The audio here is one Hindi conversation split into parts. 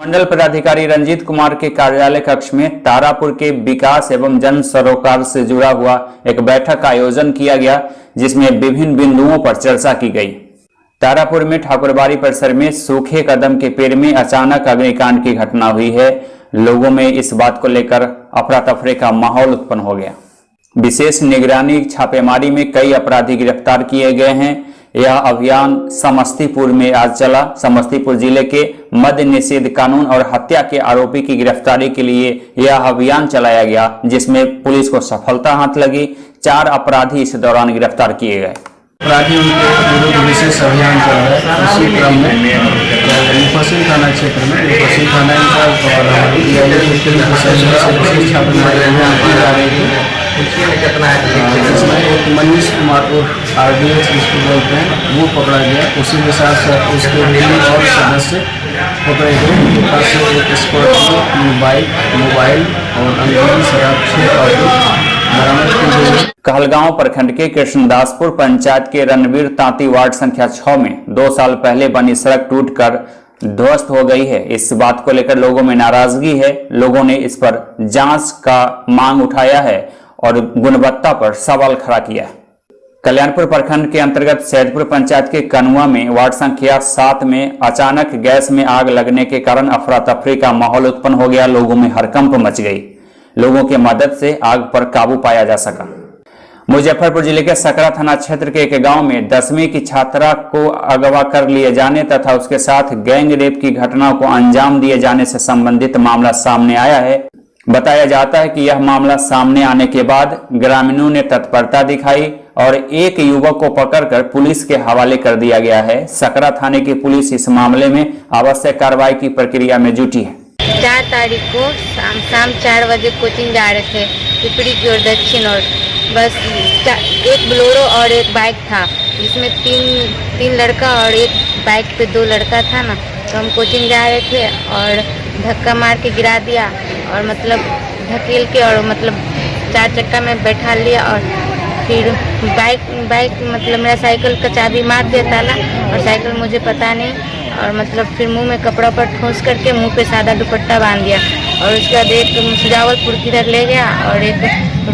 मंडल पदाधिकारी रंजीत कुमार के कार्यालय कक्ष में तारापुर के विकास एवं जन सरोकार से जुड़ा हुआ एक बैठक का आयोजन किया गया, जिसमें विभिन्न बिंदुओं पर चर्चा की गई। तारापुर में ठाकुरबाड़ी परिसर में सूखे कदम के पेड़ में अचानक अग्निकांड की घटना हुई है। लोगों में इस बात को लेकर अफरा तफरी का माहौल उत्पन्न हो गया। विशेष निगरानी छापेमारी में कई अपराधी गिरफ्तार किए गए हैं। यह अभियान समस्तीपुर में आज चला। समस्तीपुर जिले के मद्य निषेध कानून और हत्या के आरोपी की गिरफ्तारी के लिए यह अभियान चलाया गया, जिसमें पुलिस को सफलता हाथ लगी। 4 अपराधी इस दौरान गिरफ्तार किए गए। अपराधियों के विरुद्ध विशेष अभियान चल रहा है। उसी क्रम में मुफस्सिल थाना क्षेत्र में मुफस्सिल थाना इंचार्ज और जिसमें एक मनीष कुमार और RDH जिसको बोलते हैं वो पकड़ा गया। उसी के साथ साथ उसके और सदस्य पकड़े गए। उनके पास से एक स्कॉर्पियो, मोबाइल और अंग्रेजी शराब 6 कार्टून बरामद की गई। कहलगांव प्रखंड के कृष्णदासपुर पंचायत के रणवीर तांती वार्ड संख्या 6 में 2 साल पहले बनी सड़क टूटकर ध्वस्त हो गई है। इस बात को लेकर लोगों में नाराजगी है। लोगों ने इस पर जांच का मांग उठाया है और गुणवत्ता पर सवाल खड़ा किया। कल्याणपुर प्रखंड के अंतर्गत सैदपुर पंचायत के कनुआ में वार्ड संख्या 7 में अचानक गैस में आग लगने के कारण अफरा तफरी का माहौल उत्पन्न हो गया। लोगों में हड़कंप मच गई। लोगों की मदद से आग पर काबू पाया जा सका। मुजफ्फरपुर जिले के सकरा थाना क्षेत्र के एक गांव में 10वीं की छात्रा को अगवा कर लिए जाने तथा उसके साथ गैंग रेप की घटना को अंजाम दिए जाने से संबंधित मामला सामने आया है। बताया जाता है कि यह मामला सामने आने के बाद ग्रामीणों ने तत्परता दिखाई और एक युवक को पकड़कर पुलिस के हवाले कर दिया गया है। सकरा थाने की पुलिस इस मामले में आवश्यक कार्रवाई की प्रक्रिया में जुटी है। 4 तारीख को शाम 4 बजे कोचिंग जा रहे थे पिपड़ी की ओर दक्षिण ओर। बस एक बोलेरो और एक बाइक था, जिसमें तीन लड़का और एक बाइक पे 2 लड़का था ना। तो हम कोचिंग जा रहे थे और धक्का मार के गिरा दिया और मतलब धकेल के और मतलब 4 चक्का में बैठा लिया और फिर बाइक मतलब मेरा साइकिल का चाबी मार दिया ताला और साइकिल मुझे पता नहीं। और मतलब फिर मुंह में कपड़ा पर ठोस करके मुंह पे सादा दुपट्टा बांध दिया और उसके बाद एक सुजावलपुर किधर ले गया और एक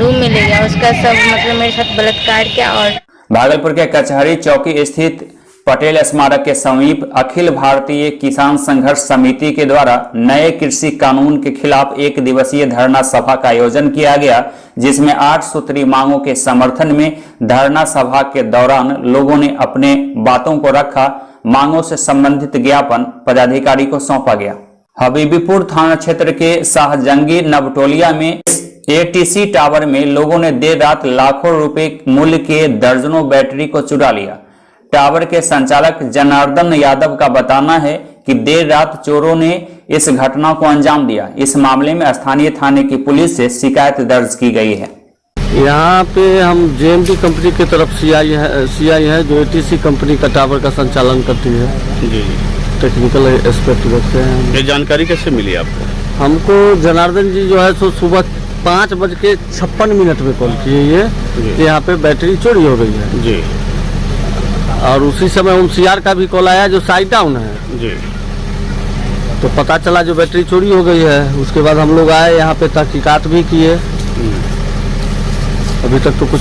रूम में ले गया। उसका सब मतलब मेरे साथ बलात्कार किया। और भागलपुर के कचहरी चौकी स्थित पटेल स्मारक के समीप अखिल भारतीय किसान संघर्ष समिति के द्वारा नए कृषि कानून के खिलाफ 1 दिवसीय धरना सभा का आयोजन किया गया, जिसमें 8 सूत्री मांगों के समर्थन में धरना सभा के दौरान लोगों ने अपने बातों को रखा। मांगों से संबंधित ज्ञापन पदाधिकारी को सौंपा गया। हबीबीपुर थाना क्षेत्र के शाहजंगी नवटोलिया में ATC टावर में लोगों ने देर रात लाखों रुपए मूल्य के दर्जनों बैटरी को चुरा लिया। टावर के संचालक जनार्दन यादव का बताना है कि देर रात चोरों ने इस घटना को अंजाम दिया। इस मामले में स्थानीय थाने की पुलिस से शिकायत दर्ज की गई है। यहाँ पे हम JMD कंपनी की तरफ CI है जो ATC कंपनी का टावर का संचालन करती है। जी टेक्निकल एस्पेक्ट रखते हैं। ये जानकारी कैसे मिली आपको? हमको जनार्दन जी जो है सो सुबह 5:56 में कॉल किए ये कि यहाँ पे बैटरी चोरी हो गई है जी। और उसी समय CR का भी कॉल आया जो साइड डाउन है जी। तो पता चला जो बैटरी चोरी हो गई है। उसके बाद हम लोग आए यहाँ पे तहकीकात भी किए। अभी तक तो कुछ।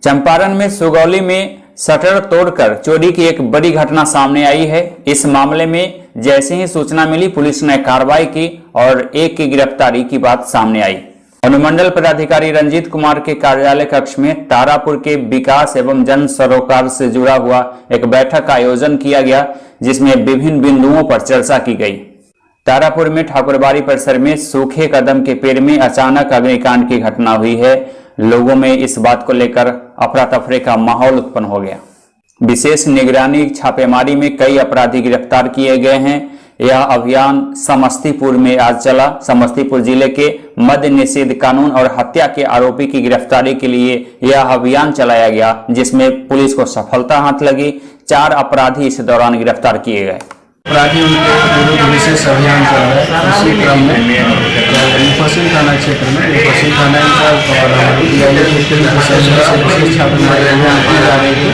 चंपारण में सुगौली में शटर तोड़कर चोरी की एक बड़ी घटना सामने आई है। इस मामले में जैसे ही सूचना मिली, पुलिस ने कार्रवाई की और एक की गिरफ्तारी की बात सामने आई। अनुमंडल पदाधिकारी रंजीत कुमार के कार्यालय कक्ष में तारापुर के विकास एवं जन सरोकार से जुड़ा हुआ एक बैठक का आयोजन किया गया, जिसमें विभिन्न बिंदुओं पर चर्चा की गई। तारापुर में ठाकुरबाड़ी परिसर में सूखे कदम के पेड़ में अचानक अग्निकांड की घटना हुई है। लोगों में इस बात को लेकर अफरा तफरी का माहौल उत्पन्न हो गया। विशेष निगरानी छापेमारी में कई अपराधी गिरफ्तार किए गए हैं। यह अभियान समस्तीपुर में आज चला। समस्तीपुर जिले के मद्य निषेध कानून और हत्या के आरोपी की गिरफ्तारी के लिए यह अभियान चलाया गया, जिसमें पुलिस को सफलता हाथ लगी। 4 अपराधी इस दौरान गिरफ्तार किए गए। अपराधियों के विरुद्ध विशेष अभियान चल रहा है। उसी क्रम में मुफस्सिल थाना क्षेत्र में मुफस्सिल थाना इंचार्ज और विशेष छापेमारी की जा रही थी।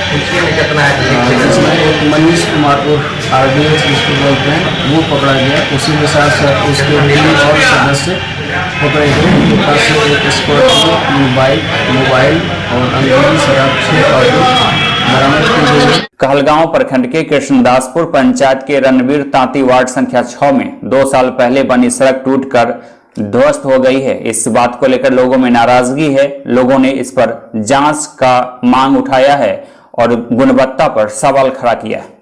जिसमें एक मनीष कुमार को RDH जिसको बोलते हैं वो पकड़ा गया। उसी के साथ साथ उसके 2 और सदस्य पकड़े गए। उनके पास से एक स्कॉर्पियो मोबाइल और अंग्रेजी शराब 6 कार्टन बरामद की गई। कहलगांव प्रखंड के कृष्णदासपुर पंचायत के रणवीर तांती वार्ड संख्या 6 में 2 साल पहले बनी सड़क टूटकर ध्वस्त हो गई है। इस बात को लेकर लोगों में नाराजगी है। लोगों ने इस पर जांच का मांग उठाया है और गुणवत्ता पर सवाल खड़ा किया है।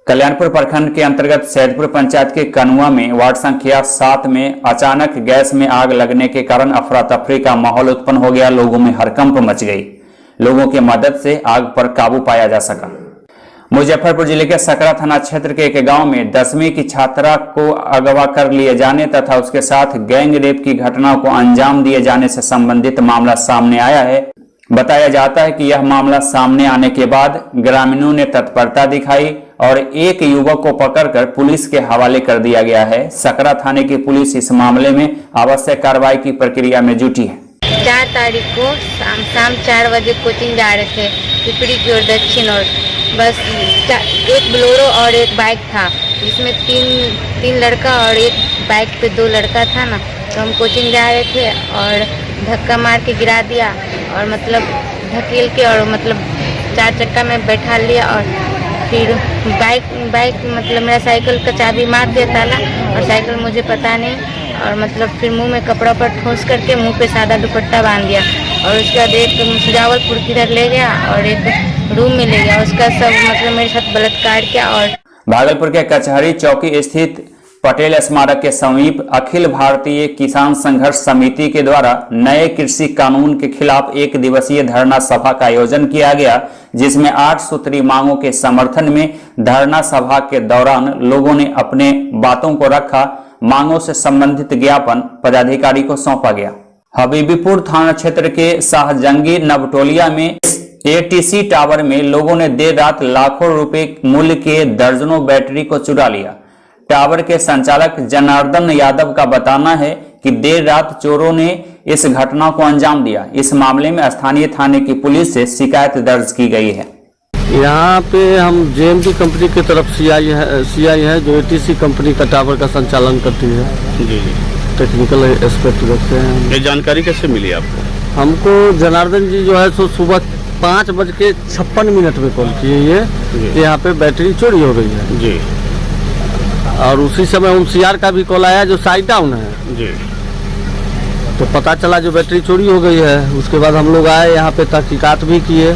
कल्याणपुर प्रखंड के अंतर्गत सैदपुर पंचायत के कनुआ में वार्ड संख्या 7 में अचानक गैस में आग लगने के कारण अफरा तफरी का माहौल उत्पन्न हो गया। लोगों में हड़कंप मच गई। लोगों की मदद से आग पर काबू पाया जा सका। मुजफ्फरपुर जिले के सकरा थाना क्षेत्र के एक गांव में 10वीं की छात्रा को अगवा कर लिए जाने तथा उसके साथ गैंग रेप की घटना को अंजाम दिए जाने से संबंधित मामला सामने आया है। बताया जाता है कि यह मामला सामने आने के बाद ग्रामीणों ने तत्परता दिखाई और एक युवक को पकड़कर पुलिस के हवाले कर दिया गया है। सकरा थाने की पुलिस इस मामले में आवश्यक कार्रवाई की प्रक्रिया में जुटी है। 4 तारीख को शाम 4 बजे कोचिंग जा रहे थे पिपरी की ओर दक्षिण ओर। बस एक बोलेरो और एक बाइक था जिसमें तीन लड़का और एक बाइक पे 2 लड़का था ना। तो हम कोचिंग जा रहे थे और धक्का मार के गिरा दिया और मतलब धकेल के और मतलब 4 चक्का में बैठा लिया और फिर बाइक मतलब मेरा साइकिल का चाबी मार दिया ताला और साइकिल मुझे पता नहीं और मतलब फिर मुंह में कपड़ा पर ठोस करके मुंह पे सादा दुपट्टा बांध दिया और उसके बाद एक सुजावलपुर किधर ले गया और एक रूम में ले गया। उसका सब मतलब मेरे साथ बलात्कार किया। और भागलपुर के कचहरी चौकी स्थित पटेल स्मारक के समीप अखिल भारतीय किसान संघर्ष समिति के द्वारा नए कृषि कानून के खिलाफ 1 दिवसीय धरना सभा का आयोजन किया गया, जिसमें 8 सूत्री मांगों के समर्थन में धरना सभा के दौरान लोगों ने अपने बातों को रखा। मांगों से संबंधित ज्ञापन पदाधिकारी को सौंपा गया। हबीबीपुर थाना क्षेत्र के शाहजंगी नवटोलिया में ATC टावर में लोगों ने देर रात लाखों रुपए मूल्य के दर्जनों बैटरी को चुरा लिया। टावर के संचालक जनार्दन यादव का बताना है कि देर रात चोरों ने इस घटना को अंजाम दिया। इस मामले में स्थानीय थाने की पुलिस से शिकायत दर्ज की गई है। यहाँ पे हम JMD कंपनी की तरफ CI है जो ATC कंपनी का टावर का संचालन करती है। जी जी, टेक्निकल एस्पेक्ट रखते हैं। ये जानकारी कैसे मिली आपको? हमको जनार्दन जी जो है सो सुबह 5:56 में कॉल किए ये यहाँ पे बैटरी चोरी हो गई है जी, और उसी समय OMCR का भी कॉल आया जो साइड डाउन है जी। तो पता चला जो बैटरी चोरी हो गई है। उसके बाद हम लोग आए यहाँ पे तहकीकात भी किए।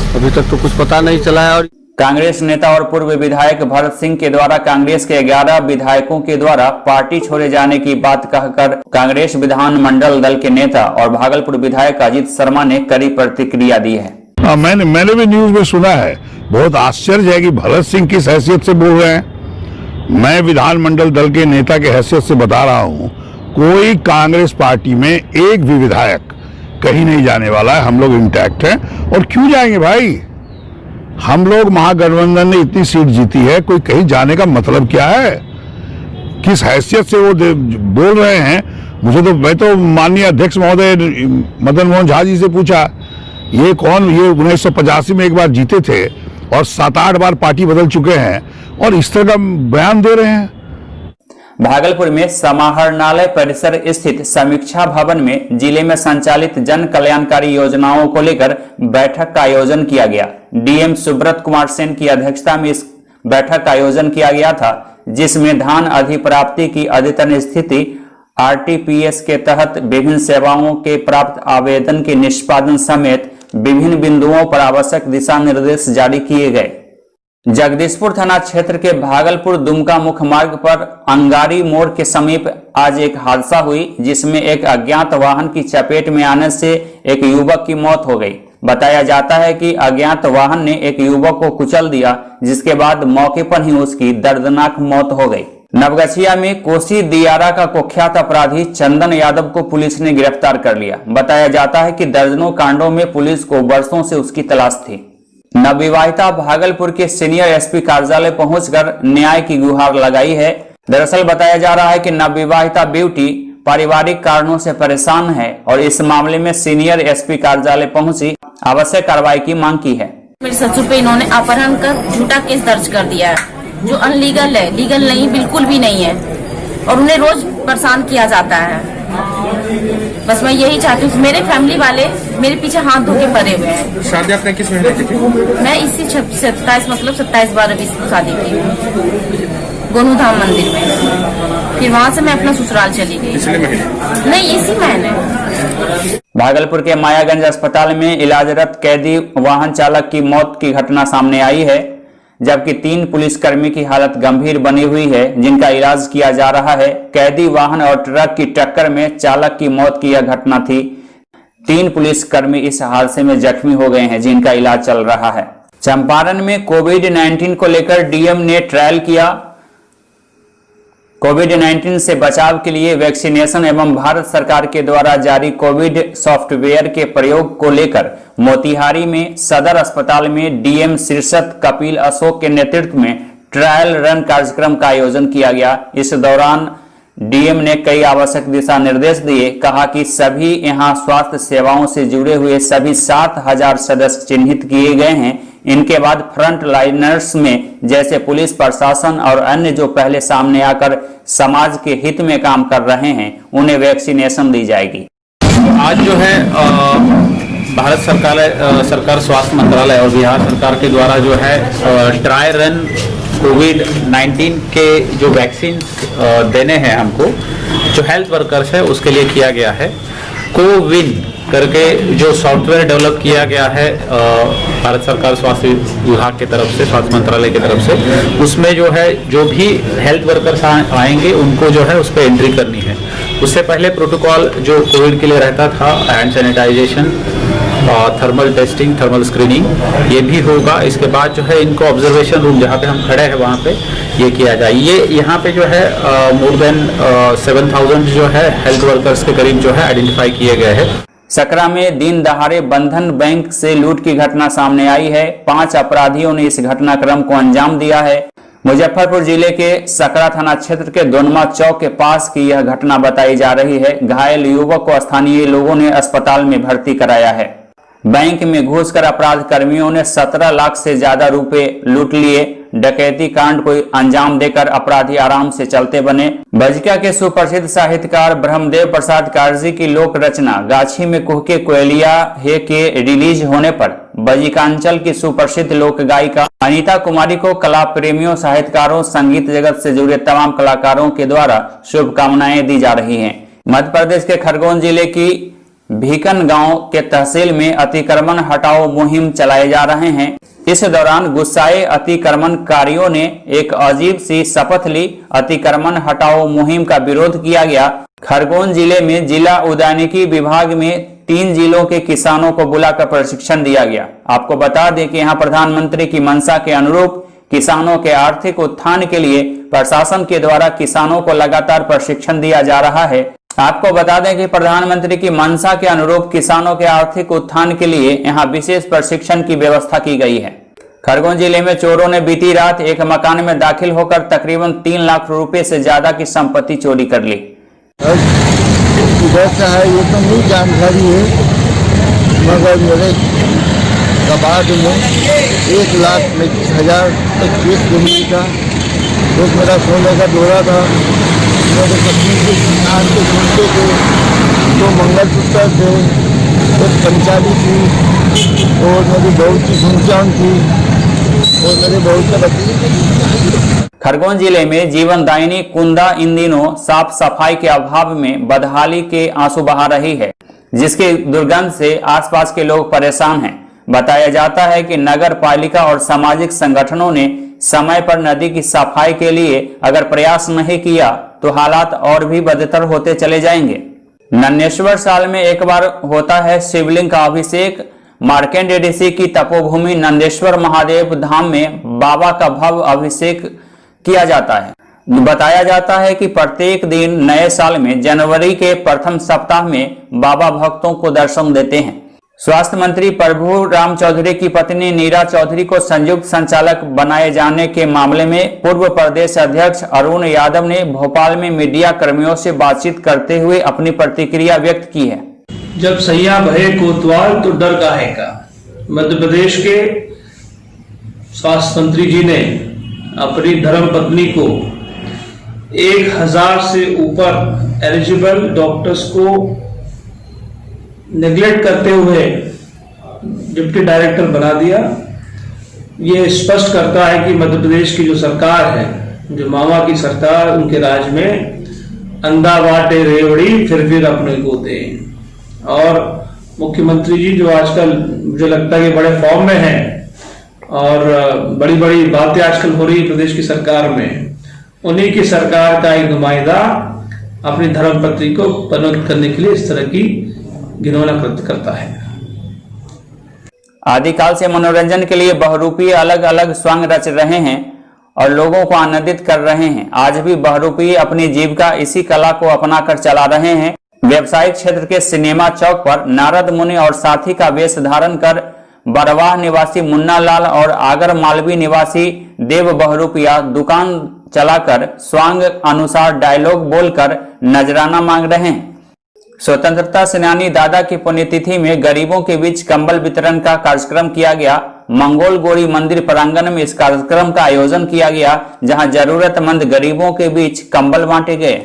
अभी तक तो कुछ पता नहीं चला है। और कांग्रेस नेता और पूर्व विधायक भरत सिंह के द्वारा कांग्रेस के 11 विधायकों के द्वारा पार्टी छोड़े जाने की बात कहकर कांग्रेस विधानमंडल दल के नेता और भागलपुर विधायक अजीत शर्मा ने कड़ी प्रतिक्रिया दी है। मैंने भी न्यूज में सुना है। बहुत आश्चर्य है कि भरत सिंह किस हैसियत से बोल रहे हैं। मैं विधानमंडल दल के नेता के हैसियत से बता रहा हूँ, कोई कांग्रेस पार्टी में एक भी विधायक कहीं नहीं जाने वाला है। हम लोग इंटैक्ट हैं। और क्यों जाएंगे भाई? हम लोग महागठबंधन ने इतनी सीट जीती है, कोई कहीं जाने का मतलब क्या है? किस हैसियत से वो बोल रहे हैं? मैं तो माननीय अध्यक्ष महोदय मदन मोहन झा जी से पूछा, ये कौन, ये 1985 में एक बार जीते थे और 7-8 बार पार्टी बदल चुके हैं और इस तरह का बयान दे रहे हैं। भागलपुर में समाहरणालय परिसर स्थित समीक्षा भवन में जिले में संचालित जन कल्याणकारी योजनाओं को लेकर बैठक का आयोजन किया गया। DM सुब्रत कुमार सेन की अध्यक्षता में इस बैठक का आयोजन किया गया था, जिसमें धान अधिप्राप्ति की अद्यतन स्थिति, RTPS के तहत विभिन्न सेवाओं के प्राप्त आवेदन के निष्पादन समेत विभिन्न बिंदुओं पर आवश्यक दिशा निर्देश जारी किए गए। जगदीशपुर थाना क्षेत्र के भागलपुर दुमका मुख्य मार्ग पर अंगारी मोड़ के समीप आज एक हादसा हुई, जिसमें एक अज्ञात वाहन की चपेट में आने से एक युवक की मौत हो गई। बताया जाता है कि अज्ञात वाहन ने एक युवक को कुचल दिया, जिसके बाद मौके पर ही उसकी दर्दनाक मौत हो गई। नवगछिया में कोसी दियारा का कुख्यात अपराधी चंदन यादव को पुलिस ने गिरफ्तार कर लिया। बताया जाता है कि दर्जनों कांडों में पुलिस को वर्षों से उसकी तलाश थी। नवविवाहिता भागलपुर के सीनियर SP कार्यालय पहुंचकर न्याय की गुहार लगाई है। दरअसल बताया जा रहा है कि नवविवाहिता ब्यूटी पारिवारिक कारणों से परेशान है और इस मामले में सीनियर एसपी कार्यालय पहुंची आवश्यक कार्रवाई की मांग की है। मेरे ससुर पे इन्होंने अपहरण का झूठा केस दर्ज कर दिया है, जो अनलीगल है, लीगल नहीं, बिल्कुल भी नहीं है, और उन्हें रोज परेशान किया जाता है। बस मैं यही चाहती हूँ, मेरे फैमिली वाले मेरे पीछे हाथ धो के पड़े हुए हैं। शादी आपने किस महीने की थी? मैं इसी 27/12/20 को शादी की हूँ, गोनू धाम मंदिर में। फिर वहाँ से मैं अपना ससुराल चली गई। पिछले महीने? नहीं, इसी महीने। भागलपुर के मायागंज अस्पताल में इलाजरत कैदी वाहन चालक की मौत की घटना सामने आई है, जबकि 3 पुलिसकर्मी की हालत गंभीर बनी हुई है, जिनका इलाज किया जा रहा है। कैदी वाहन और ट्रक की टक्कर में चालक की मौत की यह घटना थी। 3 पुलिसकर्मी इस हादसे में जख्मी हो गए हैं, जिनका इलाज चल रहा है। चंपारण में कोविड-19 को लेकर डीएम ने ट्रायल किया। कोविड-19 से बचाव के लिए वैक्सीनेशन एवं भारत सरकार के द्वारा जारी कोविड सॉफ्टवेयर के प्रयोग को लेकर मोतिहारी में सदर अस्पताल में डीएम शीर्षत कपिल अशोक के नेतृत्व में ट्रायल रन कार्यक्रम का आयोजन किया गया। इस दौरान डीएम ने कई आवश्यक दिशा निर्देश दिए। कहा कि सभी यहां स्वास्थ्य सेवाओं से जुड़े हुए सभी 7000 सदस्य चिन्हित किए गए हैं। इनके बाद फ्रंट लाइनर्स में जैसे पुलिस प्रशासन और अन्य जो पहले सामने आकर समाज के हित में काम कर रहे हैं, उन्हें वैक्सीनेशन दी जाएगी। आज जो है भारत सरकार स्वास्थ्य मंत्रालय और बिहार सरकार के द्वारा जो है ट्राई रन कोविड-19 के जो वैक्सीन देने हैं हमको, जो हेल्थ वर्कर्स है उसके लिए किया गया है। कोविन करके जो सॉफ्टवेयर डेवलप किया गया है भारत सरकार स्वास्थ्य विभाग की तरफ से, स्वास्थ्य मंत्रालय की तरफ से, उसमें जो है जो भी हेल्थ वर्कर्स आएंगे उनको जो है उस पर एंट्री करनी है। उससे पहले प्रोटोकॉल जो कोविड के लिए रहता था, hand sanitization, thermal testing, thermal screening, ये भी होगा। इसके बाद जो है इनको ऑब्जर्वेशन रूम जहाँ पे हम खड़े हैं वहाँ पे ये किया जाए। ये यहाँ पे जो है मोर देन 7000 जो है हेल्थ वर्कर्स के करीब जो है आइडेंटिफाई किए गए हैं। सकरा में दिन दहाड़े बंधन बैंक से लूट की घटना सामने आई है। 5 अपराधियों ने इस घटनाक्रम को अंजाम दिया है। मुजफ्फरपुर जिले के सकरा थाना क्षेत्र के दोनमा चौक के पास की यह घटना बताई जा रही है। घायल युवक को स्थानीय लोगों ने अस्पताल में भर्ती कराया है। बैंक में घुसकर अपराध कर्मियों ने 17 लाख से ज्यादा रुपए लूट लिए। डकैती कांड को अंजाम देकर अपराधी आराम से चलते बने। बजिका के सुप्रसिद्ध साहित्यकार ब्रह्मदेव प्रसाद कारजी की लोक रचना गाछी में कुहके कोयलिया है के रिलीज होने पर बजिकांचल की सुप्रसिद्ध लोक गायिका अनीता कुमारी को कला प्रेमियों, साहित्यकारों, संगीत जगत से जुड़े तमाम कलाकारों के द्वारा शुभकामनाएं दी जा रही हैं। मध्य प्रदेश के खरगोन जिले की भीकन गांव के तहसील में अतिक्रमण हटाओ मुहिम चलाए जा रहे हैं। इस दौरान गुस्साए अतिक्रमणकारियों ने एक अजीब सी शपथ ली। अतिक्रमण हटाओ मुहिम का विरोध किया गया। खरगोन जिले में जिला उद्यानिकी विभाग में 3 जिलों के किसानों को बुलाकर प्रशिक्षण दिया गया। आपको बता दें कि यहाँ प्रधानमंत्री की मंशा के अनुरूप किसानों के आर्थिक उत्थान के लिए प्रशासन के द्वारा किसानों को लगातार प्रशिक्षण दिया जा रहा है। आपको बता दें कि प्रधानमंत्री की मंशा के अनुरूप किसानों के आर्थिक उत्थान के लिए यहां विशेष प्रशिक्षण की व्यवस्था की गई है। खरगोन जिले में चोरों ने बीती रात एक मकान में दाखिल होकर तकरीबन 3 लाख रुपए से ज्यादा की संपत्ति चोरी कर ली। इधर से है ये तो नहीं जानकारी है, मगर मेरे कबाड़ में 1,21,000 तक केस जमी था। एक मेरा सोने का डोरा था, मेरे पत्नी के नाम के झुमके थे, 2 मंगलसूत्र थे, एक पंचाली थी और मेरी बहू की सुनचान थी और मेरे बहू का बच्ची। खरगोन जिले में जीवनदायिनी कुंदा इन दिनों साफ सफाई के अभाव में बदहाली के आंसू बहा रही है, जिसके दुर्गंध से आसपास के लोग परेशान हैं। बताया जाता है कि नगर पालिका और सामाजिक संगठनों ने समय पर नदी की सफाई के लिए अगर प्रयास नहीं किया तो हालात और भी बदतर होते चले जाएंगे। नन्देश्वर साल में एक बार होता है शिवलिंग का अभिषेक। मार्कंडेय ऋषि की तपोभूमि नंदेश्वर महादेव धाम में बाबा का भव्य अभिषेक किया जाता है। बताया जाता है कि प्रत्येक दिन नए साल में जनवरी के प्रथम सप्ताह में बाबा भक्तों को दर्शन देते हैं। स्वास्थ्य मंत्री प्रभु राम चौधरी की पत्नी नीरा चौधरी को संयुक्त संचालक बनाए जाने के मामले में पूर्व प्रदेश अध्यक्ष अरुण यादव ने भोपाल में मीडिया कर्मियों से बातचीत करते हुए अपनी प्रतिक्रिया व्यक्त की है। जब सैया भये कोतवाल तो डर काहे का। मध्य प्रदेश के स्वास्थ्य मंत्री जी ने अपनी धर्मपत्नी को 1000 से ऊपर एलिजिबल डॉक्टर्स को नेग्लेक्ट करते हुए डिप्टी डायरेक्टर बना दिया। ये स्पष्ट करता है कि मध्य प्रदेश की जो सरकार है, जो मामा की सरकार, उनके राज में अंधा बाटे रेवड़ी फिर अपने को दे। और मुख्यमंत्री जी जो आजकल मुझे लगता है कि बड़े फॉर्म में हैं और बड़ी बड़ी बातें आजकल हो रही है प्रदेश की सरकार में, उन्हीं की सरकार का एक नुमाइंदा अपनी धर्मपत्नी को पदोन्नत करने के लिए इस तरह की घिनौना कृत्य करता है। आदिकाल से मनोरंजन के लिए बहुरूपीय अलग अलग स्वांग रच रहे हैं और लोगों को आनंदित कर रहे हैं। आज भी बहुरूपीय अपनी जीविका इसी कला को अपनाकर चला रहे हैं। व्यवसायिक क्षेत्र के सिनेमा चौक पर नारद मुनि और साथी का वेश धारण कर बरवाह निवासी मुन्ना लाल और आगर मालवी निवासी देव बहुरूपिया दुकान चलाकर स्वांग अनुसार डायलॉग बोलकर नजराना मांग रहे हैं। स्वतंत्रता सेनानी दादा की पुण्यतिथि में गरीबों के बीच कंबल वितरण का कार्यक्रम किया गया। मंगोल गोरी मंदिर प्रांगण में इस कार्यक्रम का आयोजन किया गया, जहां जरूरतमंद गरीबों के बीच कंबल बांटे गए।